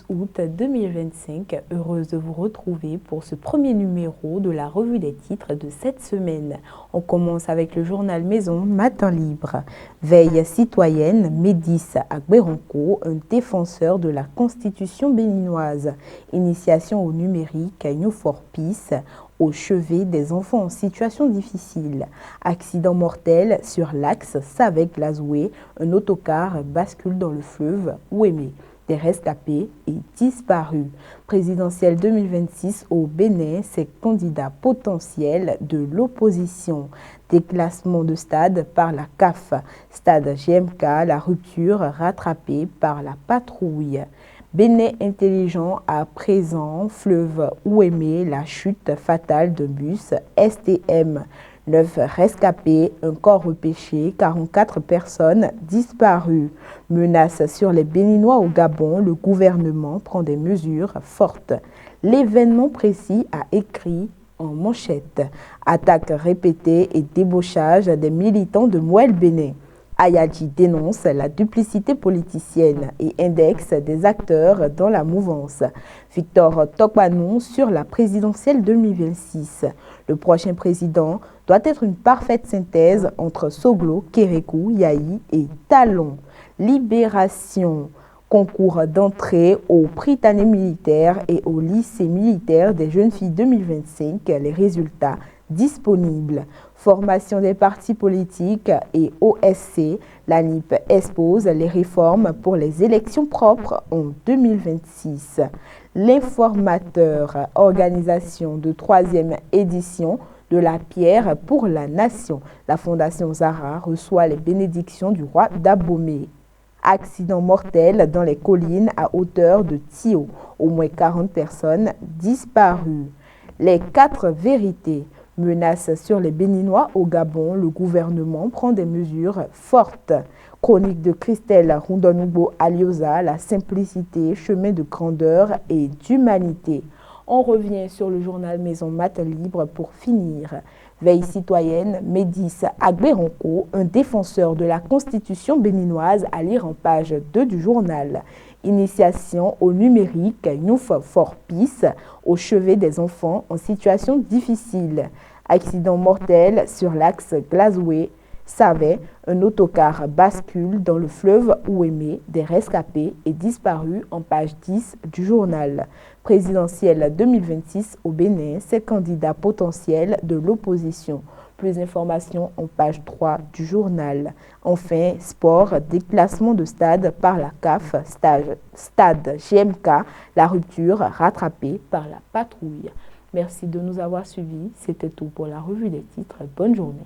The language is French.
août 2025, heureuse de vous retrouver pour ce premier numéro de la revue des titres de cette semaine. On commence avec le journal Maison Matin Libre. Veille citoyenne, Médis Agberonco, un défenseur de la Constitution béninoise. Initiation au numérique, New for Peace, au chevet des enfants en situation difficile. Accident mortel sur l'axe Savec-Lazoué, un autocar bascule dans le fleuve Ouémé. Des rescapés et disparus. Présidentielle 2026 au Bénin, ses candidats potentiels de l'opposition. Déclassement de stade par la CAF. Stade GMK, la rupture rattrapée par la patrouille. Bénin intelligent à présent, fleuve Ouémé, la chute fatale de bus STM. 9 rescapés, un corps repêché, 44 personnes disparues. Menace sur les Béninois au Gabon, le gouvernement prend des mesures fortes. L'événement précis a écrit en manchette. Attaque répétée et débauchage des militants de Mouel Bénin. Ayadji dénonce la duplicité politicienne et indexe des acteurs dans la mouvance. Victor Tokpanou sur la présidentielle 2026. Le prochain président doit être une parfaite synthèse entre Soglo, Kérékou, Yahi et Talon. Libération. Concours d'entrée au Prytanée militaire et au lycée militaire des jeunes filles 2025. Les résultats disponibles. Formation des partis politiques et OSC, la NIP expose les réformes pour les élections propres en 2026. L'informateur, organisation de 3e édition de la pierre pour la nation. La Fondation Zara reçoit les bénédictions du roi d'Abomey. Accident mortel dans les collines à hauteur de Tio. Au moins 40 personnes disparues. Les 4 vérités. Menace sur les Béninois au Gabon, le gouvernement prend des mesures fortes. Chronique de Christelle Rondonoubo Aliosa, la simplicité, chemin de grandeur et d'humanité. On revient sur le journal Maison Matin Libre pour finir. Veille citoyenne, Médis Agberonco, un défenseur de la Constitution béninoise, à lire en page 2 du journal. Initiation au numérique, New for Peace, au chevet des enfants en situation difficile. Accident mortel sur l'axe Glazoué-Savet, un autocar bascule dans le fleuve Ouémé, des rescapés et disparus en page 10 du journal. Présidentielle 2026 au Bénin, ses candidats potentiels de l'opposition. Plus d'informations en page 3 du journal. Enfin, sport, déplacement de stade par la CAF, stade GMK, la rupture rattrapée par la patrouille. Merci de nous avoir suivis. C'était tout pour la revue des titres. Bonne journée.